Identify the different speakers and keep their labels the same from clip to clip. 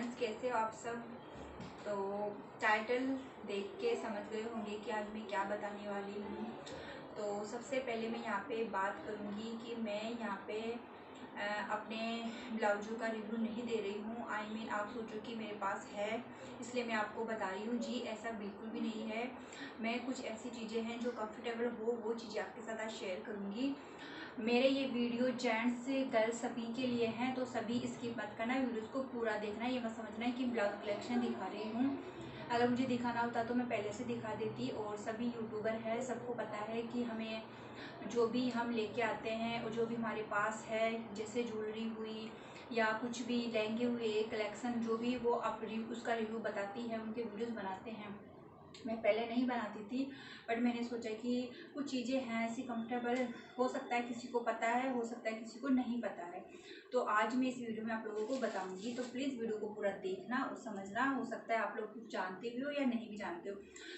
Speaker 1: Friends, कैसे हो आप सब। तो टाइटल देख के समझ गए होंगे कि आज मैं क्या बताने वाली हूँ। तो सबसे पहले मैं यहाँ पे बात करूँगी कि मैं यहाँ पे अपने ब्लाउजों का रिव्यू नहीं दे रही हूँ। आप सोचो कि मेरे पास है इसलिए मैं आपको बता रही हूँ। जी ऐसा बिल्कुल भी नहीं है। मैं कुछ ऐसी चीज़ें हैं जो कंफर्टेबल हो वो चीज़ें आपके साथ आज शेयर करूँगी। मेरे ये वीडियो जेंट्स गर्ल्स सभी के लिए हैं, तो सभी स्किप मत करना, वीडियोस को पूरा देखना। ये मत समझना है कि ब्लाउज कलेक्शन दिखा रही हूँ। अगर मुझे दिखाना होता तो मैं पहले से दिखा देती। और सभी यूट्यूबर है, सबको पता है कि हमें जो भी हम लेके आते हैं और जो भी हमारे पास है, जैसे ज्वेलरी हुई या कुछ भी लहंगे हुए, कलेक्शन जो भी, वो आप उसका रिव्यू बताती है, उनके वीडियोस बनाते हैं। मैं पहले नहीं बनाती थी, बट मैंने सोचा कि कुछ चीज़ें हैं ऐसी कंफर्टेबल, हो सकता है किसी को पता है, हो सकता है किसी को नहीं पता है। तो आज मैं इस वीडियो में आप लोगों को बताऊंगी, तो प्लीज़ वीडियो को पूरा देखना और समझना। हो सकता है आप लोग कुछ जानते भी हो या नहीं भी जानते हो।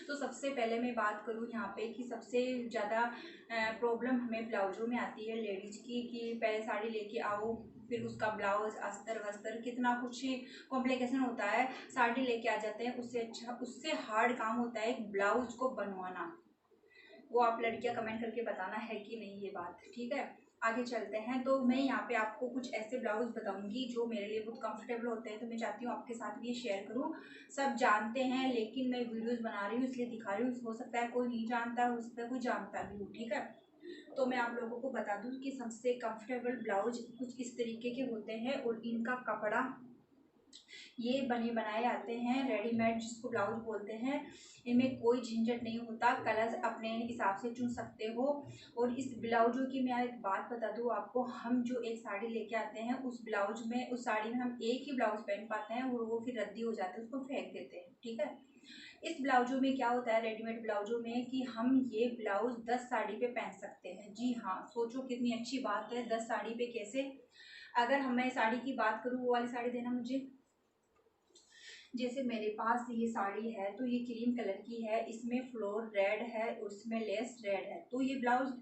Speaker 1: तो सबसे पहले मैं बात करूँ यहाँ पे कि सबसे ज़्यादा प्रॉब्लम हमें ब्लाउजों में आती है लेडीज़ की, कि पहले साड़ी लेके आओ, फिर उसका ब्लाउज अस्तर वस्तर कितना कुछ कॉम्प्लिकेशन होता है। साड़ी लेके आ जाते हैं, उससे हार्ड काम होता है एक ब्लाउज को बनवाना। वो आप लड़कियां कमेंट करके बताना है कि नहीं ये बात, ठीक है। आगे चलते हैं। तो मैं यहाँ पे आपको कुछ ऐसे ब्लाउज बताऊंगी जो मेरे लिए बहुत कंफर्टेबल होते हैं, तो मैं चाहती हूँ आपके साथ भी ये शेयर करूँ। सब जानते हैं लेकिन मैं वीडियोस बना रही हूँ इसलिए दिखा रही हूँ। हो सकता है कोई नहीं जानता, हो सकता है कोई जानता भी हो, ठीक है। तो मैं आप लोगों को बता दूं कि सबसे कंफर्टेबल ब्लाउज कुछ इस तरीके के होते हैं, और इनका कपड़ा ये बने बनाए आते हैं रेडीमेड, जिसको ब्लाउज बोलते हैं। इनमें कोई झंझट नहीं होता, कलर अपने हिसाब से चुन सकते हो। और इस ब्लाउजों की मैं एक बात बता दूं आपको, हम जो एक साड़ी लेके आते हैं उस साड़ी में हम एक ही ब्लाउज पहन पाते हैं, और वो फिर रद्दी हो जाते हैं, उसको फेंक देते हैं, ठीक है। इस ब्लाउजों में क्या होता है, रेडीमेड ब्लाउजों में, कि हम ये ब्लाउज 10 साड़ी पे पहन सकते हैं। जी हाँ, सोचो कितनी अच्छी बात है। 10 साड़ी पे कैसे? अगर मैं साड़ी की बात करूँ, वो वाली साड़ी देना मुझे। जैसे मेरे पास ये साड़ी है, तो ये क्रीम कलर की है, इसमें फ्लोर रेड है और इसमें लेस रेड है, तो ये ब्लाउज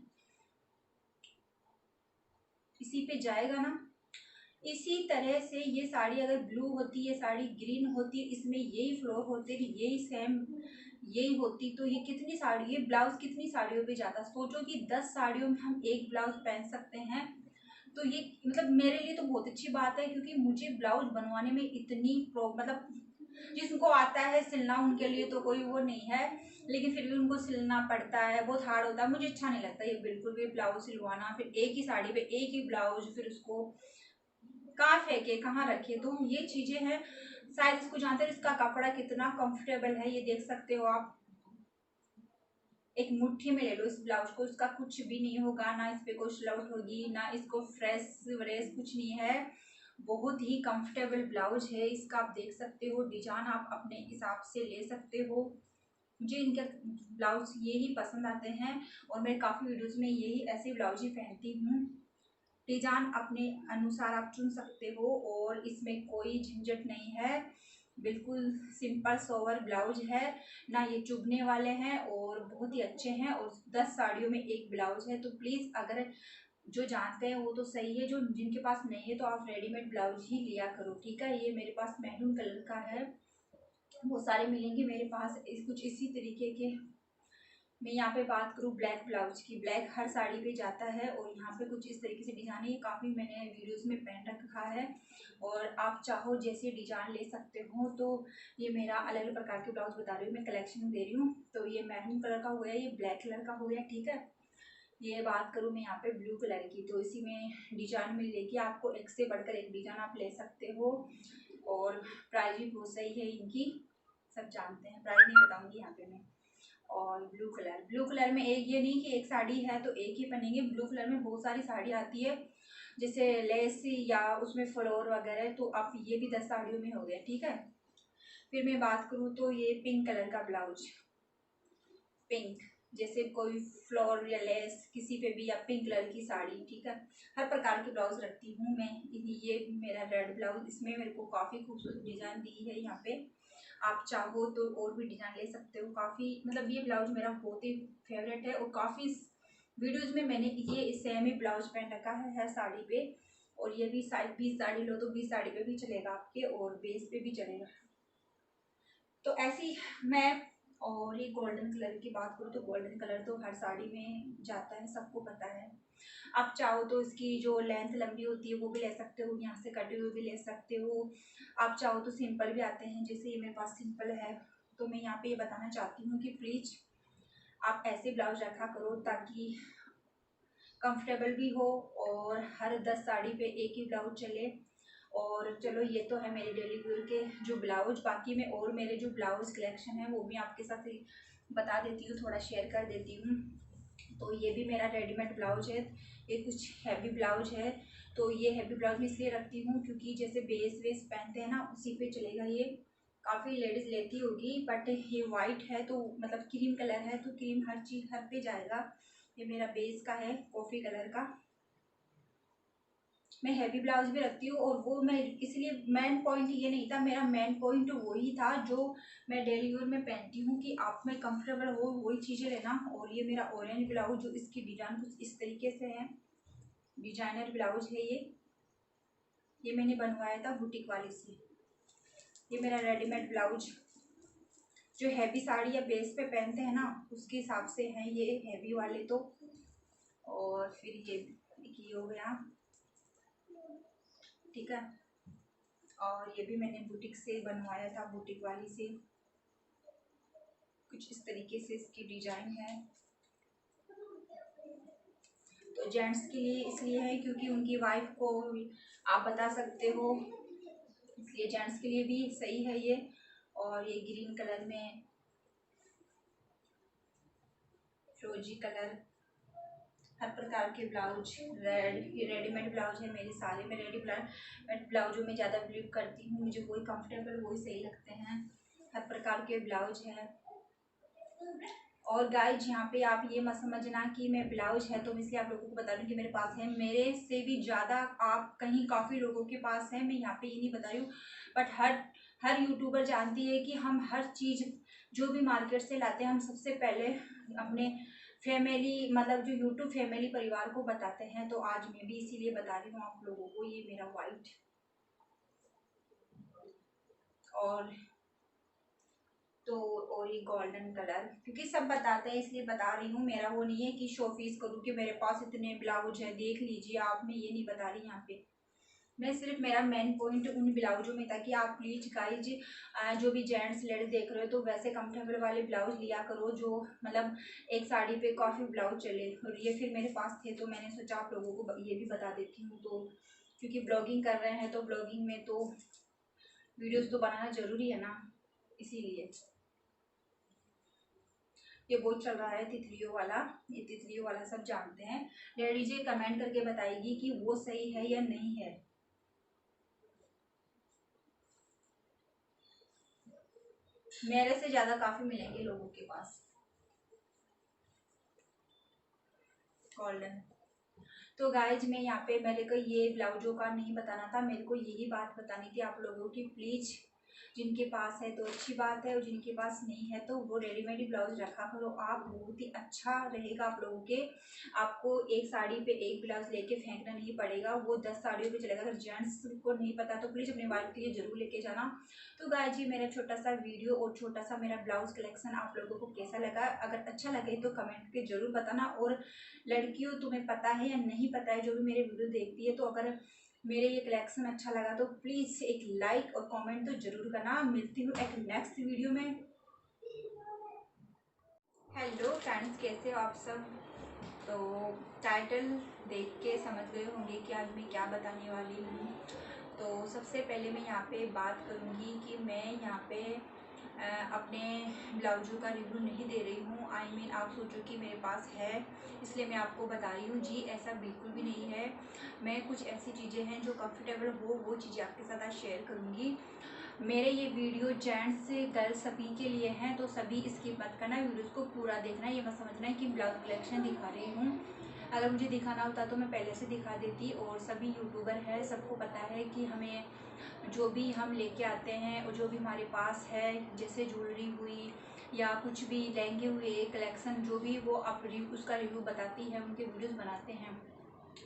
Speaker 1: इसी पे जाएगा ना। इसी तरह से ये साड़ी अगर ब्लू होती, ये साड़ी ग्रीन होती, इसमें यही फ्लोर होते, यही सेम यही होती, तो ये कितनी साड़ी, ये ब्लाउज कितनी साड़ियों पे जाता। सोचो कि 10 साड़ियों में हम एक ब्लाउज पहन सकते हैं। तो ये मतलब मेरे लिए तो बहुत अच्छी बात है, क्योंकि मुझे ब्लाउज बनवाने में इतनी मतलब जिसको आता है सिलना उनके लिए तो कोई वो नहीं है, लेकिन फिर भी उनको सिलना पड़ता है, बहुत हार्ड होता है। मुझे अच्छा नहीं लगता ये बिल्कुल भी ब्लाउज सिलवाना, फिर एक ही साड़ी पे एक ही ब्लाउज, फिर उसको कहाँ फेंके कहाँ रखे। तो ये चीजें हैं, शायद इसको जानते हैं। इसका कपड़ा कितना कंफर्टेबल है ये देख सकते हो आप। एक मुट्ठी में ले लो इस ब्लाउज को, इसका कुछ भी नहीं होगा, ना इस पे कोई स्लाउट होगी, ना इसको फ्रेश व्रेस कुछ नहीं है। बहुत ही कंफर्टेबल ब्लाउज है इसका, आप देख सकते हो। डिजाइन आप अपने हिसाब से ले सकते हो। मुझे इनके ब्लाउज यही पसंद आते हैं, और मैं काफ़ी वीडियोस में यही ऐसे ब्लाउज ही पहनती हूँ। डिजाइन अपने अनुसार आप चुन सकते हो, और इसमें कोई झंझट नहीं है। बिल्कुल सिंपल सोवर ब्लाउज है, ना ये चुभने वाले हैं, और बहुत ही अच्छे हैं। और 10 साड़ियों में एक ब्लाउज है। तो प्लीज़ अगर जो जानते हैं वो तो सही है, जो जिनके पास नहीं है तो आप रेडीमेड ब्लाउज ही लिया करो, ठीक है। ये मेरे पास मैरून कलर का है, बहुत सारे मिलेंगे मेरे पास कुछ इसी तरीके के। मैं यहाँ पे बात करूँ ब्लैक ब्लाउज की, ब्लैक हर साड़ी पे जाता है, और यहाँ पे कुछ इस तरीके से डिजाइन है। ये काफ़ी मैंने वीडियोस में पहन रखा है, और आप चाहो जैसे डिजाइन ले सकते हो। तो ये मेरा अलग अलग प्रकार के ब्लाउज बता रही हूँ, मैं कलेक्शन दे रही हूँ। तो ये मैरून कलर का हो गया, ये ब्लैक कलर का हो गया, ठीक है। ये बात करूँ मैं यहाँ पे ब्लू कलर की, तो इसी में डिजाइन मिलेगी आपको, एक से बढ़कर एक डिजाइन आप ले सकते हो। और प्राइस भी बहुत सही है इनकी, सब जानते हैं, प्राइस नहीं बताऊंगी यहाँ पे मैं। और ब्लू कलर में एक ये नहीं कि एक साड़ी है तो एक ही पहनेंगे, ब्लू कलर में बहुत सारी साड़ी आती है, जैसे लेस या उसमें फ्लोर वगैरह, तो आप ये भी 10 साड़ियों में हो गया, ठीक है। फिर मैं बात करूँ तो ये पिंक कलर का ब्लाउज, पिंक जैसे कोई फ्लोर या लेस किसी पे भी, या पिंक कलर की साड़ी, ठीक है। हर प्रकार के ब्लाउज रखती हूँ मैं। ये मेरा रेड ब्लाउज, इसमें मेरे को काफ़ी खूबसूरत डिजाइन दी है यहाँ पे। आप चाहो तो और भी डिजाइन ले सकते हो। काफ़ी मतलब ये ब्लाउज मेरा बहुत ही फेवरेट है, और काफ़ी वीडियोस में मैंने ये सेम ही ब्लाउज पहन रखा है हर साड़ी पे। और ये भी साइज 20 साड़ी लो तो 20 साड़ी पे भी चलेगा आपके, और बेस पे भी चलेगा। तो ऐसी मैं, और ये गोल्डन कलर की बात करूँ तो गोल्डन कलर तो हर साड़ी में जाता है, सबको पता है। आप चाहो तो इसकी जो लेंथ लंबी होती है वो भी ले सकते हो, यहाँ से कटे हुए भी ले सकते हो। आप चाहो तो सिंपल भी आते हैं, जैसे ये मेरे पास सिंपल है। तो मैं यहाँ पे ये बताना चाहती हूँ कि प्लीज़ आप ऐसे ब्लाउज रखा करो ताकि कंफर्टेबल भी हो, और हर 10 साड़ी पे एक ही ब्लाउज चले। और चलो ये तो है मेरे डेली वेयर के जो ब्लाउज, बाकी मैं और मेरे जो ब्लाउज कलेक्शन है वो भी आपके साथ बता देती हूँ, थोड़ा शेयर कर देती हूँ। तो ये भी मेरा रेडीमेड ब्लाउज है, ये कुछ हैवी ब्लाउज है। तो ये हैवी ब्लाउज मैं इसलिए रखती हूँ क्योंकि जैसे बेस वेस पहनते हैं ना, उसी पे चलेगा ये। काफ़ी लेडीज़ लेती होगी, बट ये वाइट है तो मतलब क्रीम कलर है, तो क्रीम हर चीज़ हर पे जाएगा। ये मेरा बेस का है, कॉफ़ी कलर का। मैं हैवी ब्लाउज भी रखती हूँ, और वो मैं इसलिए, मेन पॉइंट ये नहीं था, मेरा मेन पॉइंट वही था जो मैं डेली वेयर में पहनती हूँ कि आप में कंफर्टेबल हो वही चीज़ें लेना। और ये मेरा ऑरेंज ब्लाउज, जो इसकी डिजाइन कुछ इस तरीके से है, डिजाइनर ब्लाउज है ये मैंने बनवाया था बुटीक वाले से। ये मेरा रेडीमेड ब्लाउज जो हैवी साड़ी या बेस पे पहनते हैं ना, उसके हिसाब से हैं ये हैवी वाले तो। और फिर ये हो गया, ठीक है। और ये भी मैंने बुटीक से बनवाया था, बुटीक वाली से। कुछ इस तरीके से इसकी डिजाइन है। तो जेंट्स के लिए इसलिए है क्योंकि उनकी वाइफ को आप बता सकते हो, इसलिए जेंट्स के लिए भी सही है ये। और ये ग्रीन कलर में फिरोजी कलर, हर प्रकार के ब्लाउज ये रेडीमेड ब्लाउज है मेरे सारे। मैं रेडीमेड ब्लाउजों में ज़्यादा बिलीव करती हूँ, मुझे वही कंफर्टेबल वही सही लगते हैं। हर प्रकार के ब्लाउज है। और गाइज यहाँ पे आप ये मत समझना कि मैं ब्लाउज है तो इसलिए आप लोगों को बता रही हूँ कि मेरे पास है, मेरे से भी ज़्यादा आप कहीं काफ़ी लोगों के पास है। मैं यहाँ पे ये नहीं बता रही हूँ, बट हर यूट्यूबर जानती है कि हम हर चीज़ जो भी मार्केट से लाते हैं, हम सबसे पहले अपने फैमिली, मतलब जो यूट्यूब फैमिली परिवार को बताते हैं। तो आज मैं भी इसीलिए बता रही हूँ आप लोगों को। ये मेरा वाइट और ये गोल्डन कलर, क्योंकि सब बताते हैं इसलिए बता रही हूँ। मेरा वो नहीं है कि शो ऑफिस करूँ कि मेरे पास इतने ब्लाउज है देख लीजिए आप, मैं ये नहीं बता रही यहाँ पे। मैं सिर्फ मेरा मेन पॉइंट उन ब्लाउजों में था कि आप प्लीज गाइज जो भी जेंट्स लेडीज देख रहे हो तो वैसे कंफर्टेबल वाले ब्लाउज लिया करो जो मतलब एक साड़ी पे काफ़ी ब्लाउज चले। और ये फिर मेरे पास थे तो मैंने सोचा आप लोगों को ये भी बता देती हूँ। तो क्योंकि ब्लॉगिंग कर रहे हैं तो ब्लॉगिंग में तो वीडियोस तो बनाना ज़रूरी है ना, इसीलिए। ये बहुत चल रहा है तितलियों वाला, ये तितलियों वाला सब जानते हैं। लेडीज ये कमेंट करके बताएगी कि वो सही है या नहीं है। मेरे से ज़्यादा काफ़ी मिलेंगे लोगों के पास गोल्डन। तो गाइज मैं यहाँ पे, मेरे को ये ब्लाउजों का नहीं बताना था, मेरे को यही बात बतानी थी आप लोगों की। प्लीज़ जिनके पास है तो अच्छी बात है, और जिनके पास नहीं है तो वो रेडीमेड ब्लाउज रखा करो आप, बहुत ही अच्छा रहेगा आप लोगों के। आपको एक साड़ी पे एक ब्लाउज लेके फेंकना नहीं पड़ेगा, वो 10 साड़ियों पे चलेगा। अगर जेंट्स को नहीं पता तो प्लीज़ अपनी वाइफ के लिए ज़रूर लेके जाना। तो गाइस जी मेरा छोटा सा वीडियो और छोटा सा मेरा ब्लाउज कलेक्शन आप लोगों को कैसा लगा, अगर अच्छा लगे तो कमेंट के जरूर बताना। और लड़कियों तुम्हें पता है या नहीं पता है जो भी मेरे वीडियो देखती है, तो अगर मेरे ये कलेक्शन अच्छा लगा तो प्लीज़ एक लाइक और कमेंट तो जरूर करना। मिलती हूँ एक नेक्स्ट वीडियो में। हेलो फ्रेंड्स, कैसे हो आप सब। तो टाइटल देख के समझ गए होंगे कि आज मैं क्या बताने वाली हूँ। तो सबसे पहले मैं यहाँ पे बात करूँगी कि मैं यहाँ पे अपने ब्लाउजों का रिव्यू नहीं दे रही हूँ। आई मीन आप सोचो कि मेरे पास है इसलिए मैं आपको बता रही हूँ, जी ऐसा बिल्कुल भी नहीं है। मैं कुछ ऐसी चीज़ें हैं जो कंफर्टेबल हो वो चीज़ें आपके साथ आज शेयर करूँगी। मेरे ये वीडियो जेंट्स से गर्ल्स सभी के लिए हैं, तो सभी स्किप मत करना, वीडियोस को पूरा देखना। ये मत समझना है कि ब्लाउज कलेक्शन दिखा रही हूँ, अगर मुझे दिखाना होता तो मैं पहले से दिखा देती। और सभी यूट्यूबर है, सबको पता है कि हमें जो भी हम लेके आते हैं और जो भी हमारे पास है, जैसे ज्वेलरी हुई या कुछ भी लहंगे हुए कलेक्शन, जो भी वो आप उसका रिव्यू बताती है, उनके वीडियोस बनाते हैं।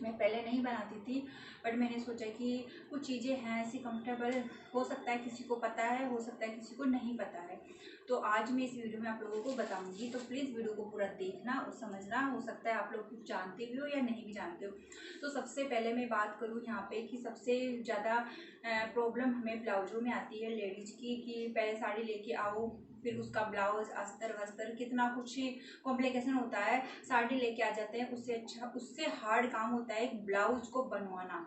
Speaker 1: मैं पहले नहीं बनाती थी, बट मैंने सोचा कि कुछ चीज़ें हैं ऐसी कंफर्टेबल, हो सकता है किसी को पता है, हो सकता है किसी को नहीं पता है। तो आज मैं इस वीडियो में आप लोगों को बताऊंगी, तो प्लीज़ वीडियो को पूरा देखना और समझना। हो सकता है आप लोग कुछ जानते भी हो या नहीं भी जानते हो। तो सबसे पहले मैं बात करूँ यहाँ पे कि सबसे ज़्यादा प्रॉब्लम हमें ब्लाउजों में आती है लेडीज़ की, कि पहले साड़ी लेके आओ, फिर उसका ब्लाउज अस्तर वस्तर कितना कुछ कॉम्प्लिकेशन होता है। साड़ी लेके आ जाते हैं, उससे अच्छा उससे हार्ड काम होता है एक ब्लाउज को बनवाना।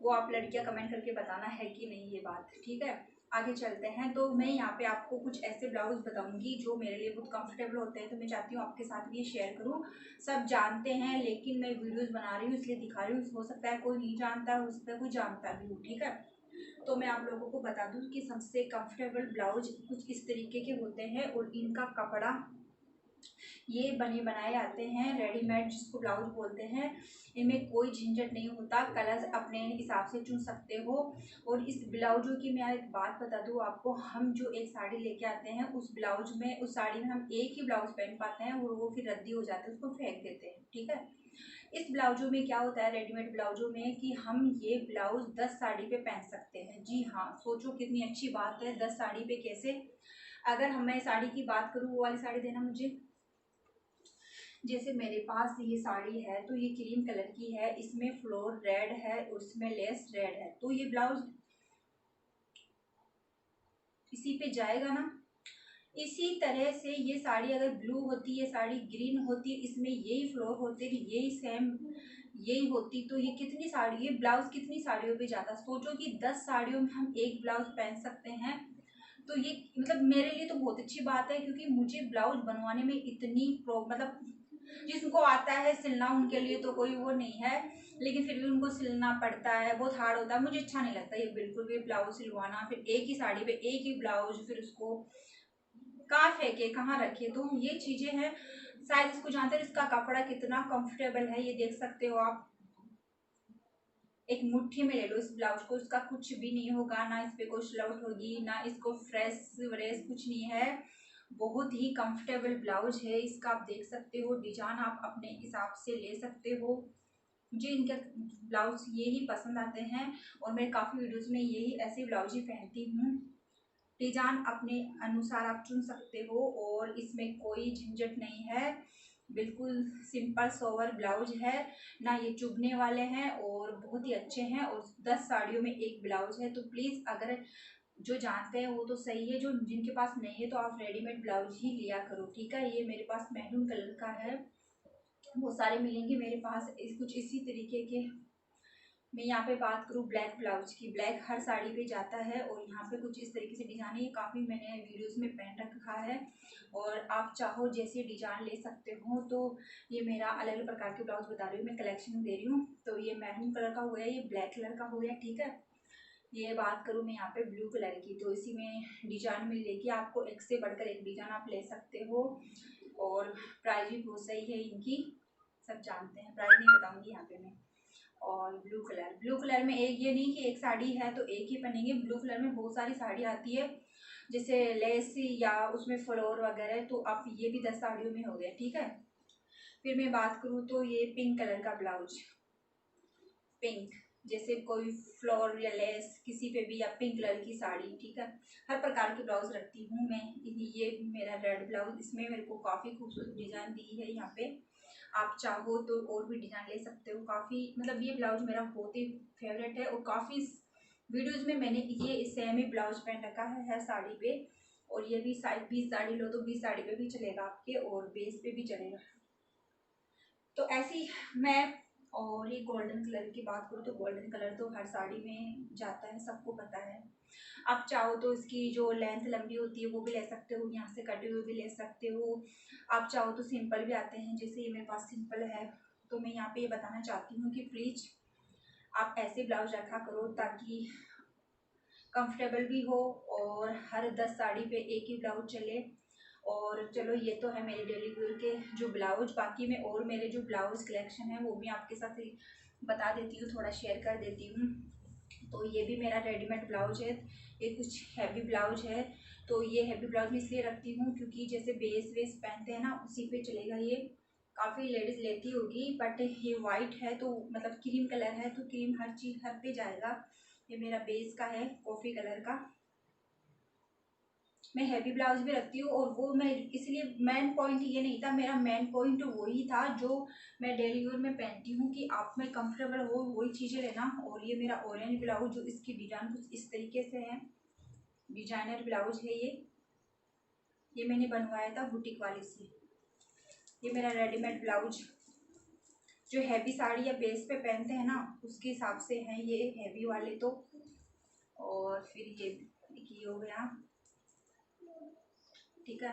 Speaker 1: वो आप लड़कियां कमेंट करके बताना है कि नहीं ये बात, ठीक है। आगे चलते हैं। तो मैं यहाँ पे आपको कुछ ऐसे ब्लाउज बताऊंगी जो मेरे लिए बहुत कंफर्टेबल होते हैं, तो मैं चाहती हूँ आपके साथ भी ये शेयर करूँ। सब जानते हैं लेकिन मैं वीडियोस बना रही हूँ इसलिए दिखा रही हूँ। हो सकता है कोई नहीं जानता, हो सकता है कोई जानता भी हो, ठीक है। तो मैं आप लोगों को बता दूँ कि सबसे कंफर्टेबल ब्लाउज कुछ इस तरीके के होते हैं, और इनका कपड़ा ये बने बनाए आते हैं रेडीमेड, जिसको ब्लाउज बोलते हैं। इनमें कोई झंझट नहीं होता, कलर्स अपने हिसाब से चुन सकते हो। और इस ब्लाउजों की मैं एक बात बता दूँ आपको, हम जो एक साड़ी लेके आते हैं उस ब्लाउज में, उस साड़ी में हम एक ही ब्लाउज पहन पाते हैं और वो फिर रद्दी हो जाते हैं, उसको फेंक देते हैं, ठीक है। इस ब्लाउजों में क्या होता है रेडीमेड ब्लाउजों में, कि हम ये ब्लाउज 10 साड़ी पे पहन सकते हैं। जी हाँ, सोचो कितनी अच्छी बात है, 10 साड़ी पे कैसे। अगर हम मैं साड़ी की बात करूँ, वो वाली साड़ी देना मुझे। जैसे मेरे पास ये साड़ी है तो ये क्रीम कलर की है, इसमें फ्लोर रेड है और इसमें लेस रेड है, तो ये ब्लाउज इसी पे जाएगा ना। इसी तरह से ये साड़ी अगर ब्लू होती, ये साड़ी ग्रीन होती, इसमें यही फ्लोर होते, यही सेम यही होती, तो ये कितनी साड़ी, ये ब्लाउज कितनी साड़ियों पे जाता। सोचो कि 10 साड़ियों में हम एक ब्लाउज पहन सकते हैं। तो ये मतलब मेरे लिए तो बहुत अच्छी बात है, क्योंकि मुझे ब्लाउज बनवाने में इतनी मतलब जिसको आता है सिलना उनके लिए तो कोई वो नहीं है, लेकिन फिर भी उनको सिलना पड़ता है, बहुत हार्ड होता है। मुझे अच्छा नहीं लगता ये बिल्कुल भी ब्लाउज सिलवाना, फिर एक ही साड़ी पे एक ही ब्लाउज, फिर उसको कहाँ फेंके कहाँ रखे, तो ये चीजें हैं। शायद इसको जानते हैं। इसका कपड़ा कितना कंफर्टेबल है ये देख सकते हो आप। एक मुट्ठी में ले लो इस ब्लाउज को, इसका कुछ भी नहीं होगा, ना इस पे कोई स्लाउट होगी, ना इसको फ्रेश व्रेस कुछ नहीं है। बहुत ही कंफर्टेबल ब्लाउज है इसका, आप देख सकते हो। डिजाइन आप अपने हिसाब से ले सकते हो। मुझे इनके ब्लाउज यही पसंद आते हैं, और मैं काफ़ी वीडियोस में यही ऐसे ब्लाउज ही पहनती हूँ। डिजाइन अपने अनुसार आप चुन सकते हो, और इसमें कोई झंझट नहीं है। बिल्कुल सिंपल सोवर ब्लाउज है ना, ये चुभने वाले हैं, और बहुत ही अच्छे हैं। और 10 साड़ियों में एक ब्लाउज है, तो प्लीज़ अगर जो जानते हैं वो तो सही है, जो जिनके पास नहीं है तो आप रेडीमेड ब्लाउज ही लिया करो, ठीक है। ये मेरे पास मैरून कलर का है, बहुत सारे मिलेंगे मेरे पास कुछ इसी तरीके के। मैं यहाँ पे बात करूँ ब्लैक ब्लाउज की, ब्लैक हर साड़ी पे जाता है, और यहाँ पे कुछ इस तरीके से डिजाइन है। ये काफ़ी मैंने वीडियोस में पहन रखा है, और आप चाहो जैसे डिजाइन ले सकते हो। तो ये मेरा अलग अलग प्रकार के ब्लाउज बता रही हूँ, मैं कलेक्शन दे रही हूँ। तो ये मैरून कलर का हो गया, ये ब्लैक कलर का हो गया, ठीक है। ये बात करूँ मैं यहाँ पे ब्लू कलर की, तो इसी में डिजाइन मिलेगी आपको, एक से बढ़कर एक डिजाइन आप ले सकते हो। और प्राइस भी बहुत सही है इनकी, सब जानते हैं, प्राइस नहीं बताऊंगी यहाँ पे मैं। और ब्लू कलर में एक ये नहीं कि एक साड़ी है तो एक ही पहनेंगे, ब्लू कलर में बहुत सारी साड़ी आती है, जैसे लेस या उसमें फ्लोर वगैरह, तो आप ये भी 10 साड़ियों में हो गया, ठीक है। फिर मैं बात करूँ तो ये पिंक कलर का ब्लाउज, पिंक जैसे कोई फ्लोर या लेस किसी पे भी, या पिंक कलर की साड़ी, ठीक है। हर प्रकार के ब्लाउज रखती हूँ मैं। ये मेरा रेड ब्लाउज, इसमें मेरे को काफ़ी खूबसूरत डिजाइन दी है यहाँ पे। आप चाहो तो और भी डिजाइन ले सकते हो। काफ़ी मतलब ये ब्लाउज मेरा बहुत ही फेवरेट है, और काफ़ी वीडियोज में मैंने ये सेम ही ब्लाउज पहन रखा है हर साड़ी पे। और ये भी 20 साड़ी लो तो 20 साड़ी पे भी चलेगा आपके, और बेस पे भी चलेगा। तो ऐसी मैं, और ये गोल्डन कलर की बात करूँ तो गोल्डन कलर तो हर साड़ी में जाता है, सबको पता है। आप चाहो तो इसकी जो लेंथ लंबी होती है वो भी ले सकते हो, यहाँ से कटे हुए भी ले सकते हो। आप चाहो तो सिंपल भी आते हैं, जैसे ये मेरे पास सिंपल है। तो मैं यहाँ पे ये बताना चाहती हूँ कि प्लीज आप ऐसे ब्लाउज रखा करो ताकि कंफर्टेबल भी हो, और हर 10 साड़ी पे एक ही ब्लाउज चले। और चलो ये तो है मेरे डेली वेयर के जो ब्लाउज, बाकी में और मेरे जो ब्लाउज कलेक्शन है वो भी आपके साथ बता देती हूँ, थोड़ा शेयर कर देती हूँ। तो ये भी मेरा रेडीमेड ब्लाउज है, ये कुछ हैवी ब्लाउज है। तो ये हैवी ब्लाउज मैं इसलिए रखती हूँ क्योंकि जैसे बेस वेस पहनते हैं ना, उसी पे चलेगा ये। काफ़ी लेडीज़ लेती होगी, बट ये वाइट है तो मतलब क्रीम कलर है तो क्रीम हर चीज़ हर पे जाएगा। ये मेरा बेस का है कॉफ़ी कलर का। मैं हैवी ब्लाउज भी रखती हूँ, और वो मैं इसलिए मेन पॉइंट ये नहीं था, मेरा मेन पॉइंट वही था जो मैं डेली वेयर में पहनती हूँ कि आप में कंफर्टेबल हो वही चीज़ें लेना। और ये मेरा ऑरेंज ब्लाउज जो इसकी डिज़ाइन कुछ इस तरीके से है, डिजाइनर ब्लाउज है ये मैंने बनवाया था बुटीक वाले से। ये मेरा रेडीमेड ब्लाउज जो हैवी साड़ी या बेस पे पहनते हैं ना उसके हिसाब से हैं ये हैवी वाले तो। और फिर ये हो गया, ठीक है।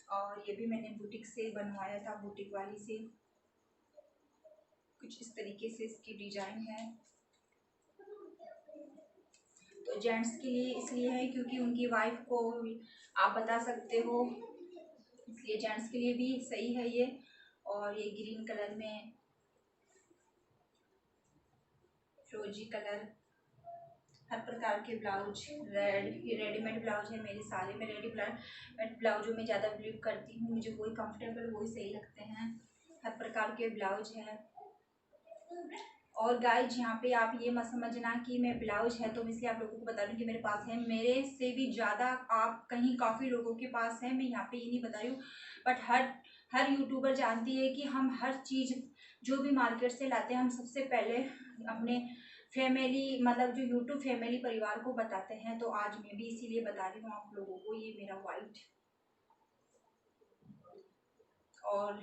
Speaker 1: और ये भी मैंने बुटीक से बनवाया था, बुटीक वाली से। कुछ इस तरीके से इसकी डिजाइन है। तो जेंट्स के लिए इसलिए है क्योंकि उनकी वाइफ को आप बता सकते हो, इसलिए जेंट्स के लिए भी सही है ये। और ये ग्रीन कलर में फिरोजी कलर, हर प्रकार के ब्लाउज ये रेडीमेड ब्लाउज है मेरे सारे। मैं रेडीमेड ब्लाउजों में ज़्यादा बिलीव करती हूँ, मुझे वही कंफर्टेबल वही सही लगते हैं। हर प्रकार के ब्लाउज हैं। और गाइज यहाँ पे आप ये मत समझना कि मैं ब्लाउज है तो इसलिए आप लोगों को बता रही हूँ कि मेरे पास है, मेरे से भी ज़्यादा आप कहीं काफ़ी लोगों के पास है। मैं यहाँ पे ये नहीं बता रही हूँ, बट हर यूट्यूबर जानती है कि हम हर चीज़ जो भी मार्केट से लाते हैं हम सबसे पहले अपने फैमिली मतलब जो यूट्यूब फैमिली परिवार को बताते हैं। तो आज मैं भी इसीलिए बता रही हूँ आप लोगों को। ये मेरा वाइट और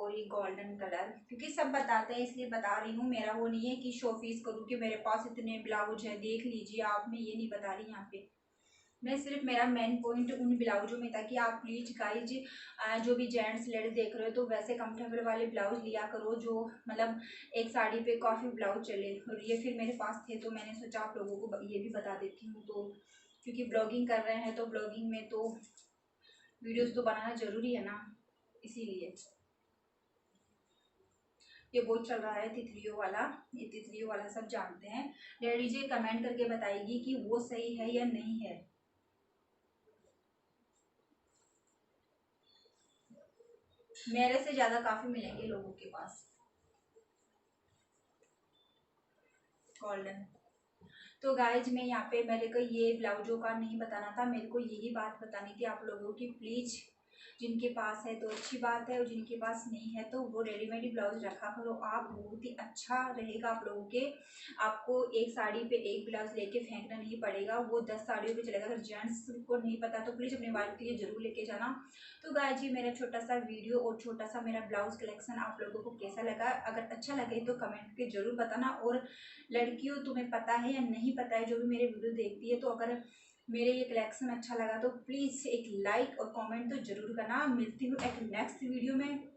Speaker 1: ये गोल्डन कलर, क्योंकि सब बताते हैं इसलिए बता रही हूँ। मेरा वो नहीं है कि शो पीस करूँ कि मेरे पास इतने ब्लाउज है देख लीजिए आप, मैं ये नहीं बता रही यहाँ पे। मैं सिर्फ मेरा मेन पॉइंट उन ब्लाउजों में था कि आप प्लीज गाइज जो भी जेंट्स लेडीज देख रहे हो तो वैसे कंफर्टेबल वाले ब्लाउज लिया करो जो मतलब एक साड़ी पे काफ़ी ब्लाउज चले। और ये फिर मेरे पास थे तो मैंने सोचा आप लोगों को ये भी बता देती हूँ। तो क्योंकि ब्लॉगिंग कर रहे हैं तो ब्लॉगिंग में तो वीडियोस तो बनाना ज़रूरी है ना, इसीलिए। ये बहुत चल रहा है तितलियों वाला, ये तितलियों वाला सब जानते हैं। लेडीज कमेंट करके बताएगी कि वो सही है या नहीं है। मेरे से ज़्यादा काफ़ी मिलेंगे लोगों के पास गोल्डन। तो गाइज मैं यहाँ पे मेरे को ये ब्लाउजों का नहीं बताना था, मेरे को यही बात बतानी थी आप लोगों की। प्लीज़ जिनके पास है तो अच्छी बात है, और जिनके पास नहीं है तो वो रेडीमेड ब्लाउज रखा करो आप, बहुत ही अच्छा रहेगा आप लोगों के। आपको एक साड़ी पे एक ब्लाउज लेके फेंकना नहीं पड़ेगा, वो 10 साड़ियों पे चलेगा। अगर जेंट्स को नहीं पता तो प्लीज़ अपने वाइफ के लिए ज़रूर लेके जाना। तो गाइस जी मेरा छोटा सा वीडियो और छोटा सा मेरा ब्लाउज कलेक्शन आप लोगों को कैसा लगा, अगर अच्छा लगे तो कमेंट के जरूर बताना। और लड़कियों तुम्हें पता है या नहीं पता है जो भी मेरे वीडियो देखती है, तो अगर मेरे ये कलेक्शन अच्छा लगा तो प्लीज़ एक लाइक और कमेंट तो जरूर करना। मिलती हूँ एक नेक्स्ट वीडियो में।